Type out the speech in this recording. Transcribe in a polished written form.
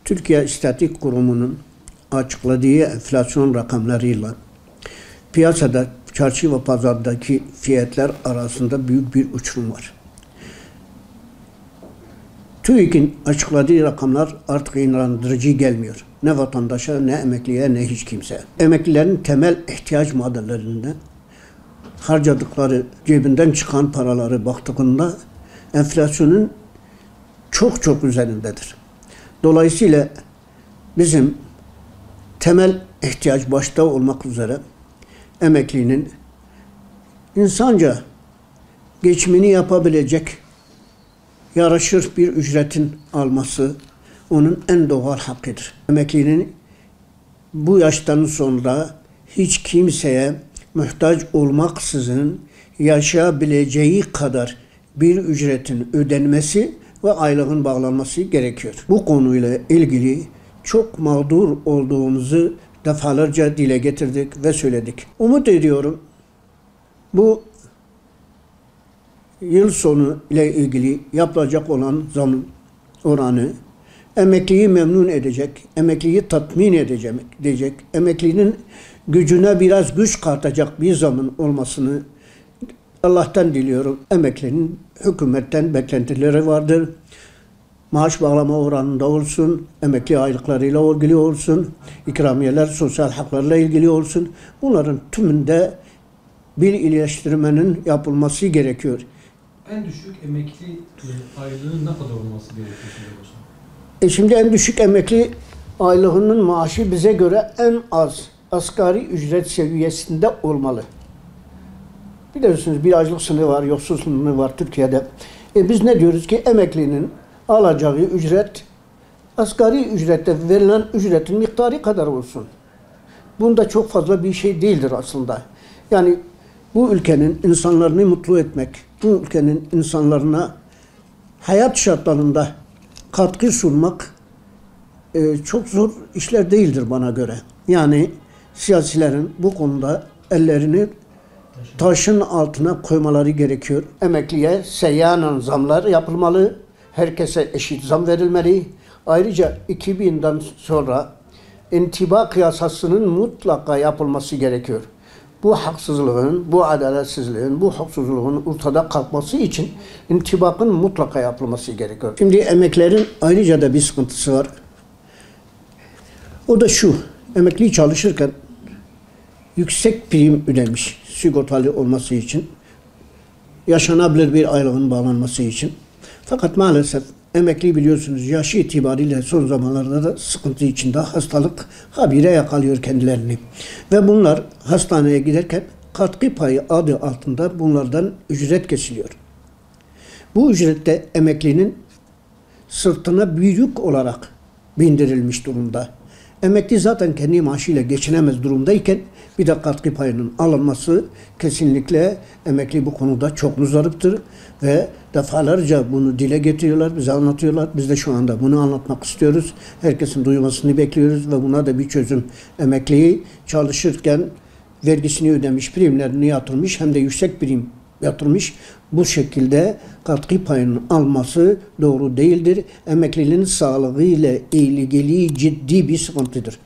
Türkiye İstatistik Kurumu'nun açıkladığı enflasyon rakamlarıyla piyasada, çarşı ve pazardaki fiyatlar arasında büyük bir uçurum var. TÜİK'in açıkladığı rakamlar artık inandırıcı gelmiyor. Ne vatandaşa, ne emekliye, ne hiç kimseye. Emeklilerin temel ihtiyaç maddelerinde harcadıkları, cebinden çıkan paraları baktığında enflasyonun çok üzerindedir. Dolayısıyla bizim temel ihtiyaç başta olmak üzere emeklinin insanca geçimini yapabilecek, yaraşır bir ücretin alması onun en doğal hakkıdır. Emeklinin bu yaştan sonra hiç kimseye muhtaç olmaksızın yaşayabileceği kadar bir ücretin ödenmesi ve aylığın bağlanması gerekiyor. Bu konuyla ilgili çok mağdur olduğumuzu defalarca dile getirdik ve söyledik. Umut ediyorum bu yıl sonu ile ilgili yapılacak olan zam oranı emekliyi memnun edecek, emekliyi tatmin edecek, emeklinin gücüne biraz güç katacak bir zamın olmasını Allah'tan diliyorum. Emeklinin hükümetten beklentileri vardır. Maaş bağlama oranında olsun, emekli aylıklarıyla ilgili olsun, ikramiyeler, sosyal haklarla ilgili olsun. Bunların tümünde bir iyileştirmenin yapılması gerekiyor. En düşük emekli aylığının ne kadar olması gerekiyor? Şimdi en düşük emekli aylığının maaşı bize göre en az asgari ücret seviyesinde olmalı. Biliyorsunuz bir açlık sınırı var, yoksul sınırı var Türkiye'de. Biz ne diyoruz ki emeklinin alacağı ücret asgari ücrette verilen ücretin miktarı kadar olsun. Bunda çok fazla bir şey değildir aslında. Yani bu ülkenin insanlarını mutlu etmek, bu ülkenin insanlarına hayat şartlarında katkı sunmak çok zor işler değildir bana göre. Yani siyasilerin bu konuda ellerini taşın altına koymaları gerekiyor. Emekliye seyyanen zamlar yapılmalı. Herkese eşit zam verilmeli. Ayrıca 2000'den sonra intibak yasasının mutlaka yapılması gerekiyor. Bu haksızlığın, bu adaletsizliğin, bu hukuksuzluğun ortada kalkması için intibakın mutlaka yapılması gerekiyor. Şimdi emeklerin ayrıca da bir sıkıntısı var. O da şu, emekli çalışırken yüksek prim ödemiş sigortalı olması için, yaşanabilir bir aylığın bağlanması için. Fakat maalesef emekli biliyorsunuz yaşı itibariyle son zamanlarda da sıkıntı içinde, hastalık habire yakalıyor kendilerini. Ve bunlar hastaneye giderken katkı payı adı altında bunlardan ücret kesiliyor. Bu ücrette emeklinin sırtına büyük olarak bindirilmiş durumda. Emekli zaten kendi maaşıyla geçinemez durumdayken bir de katkı payının alınması kesinlikle emekli bu konuda çok muzdariptir ve defalarca bunu dile getiriyorlar, bize anlatıyorlar. Biz de şu anda bunu anlatmak istiyoruz. Herkesin duymasını bekliyoruz ve buna da bir çözüm. Emekliyi çalışırken vergisini ödemiş, primlerini yatırmış hem de yüksek prim yatırmış. Bu şekilde katkı payının alması doğru değildir. Emekliliğin sağlığı ile ilgili ciddi bir sıkıntıdır.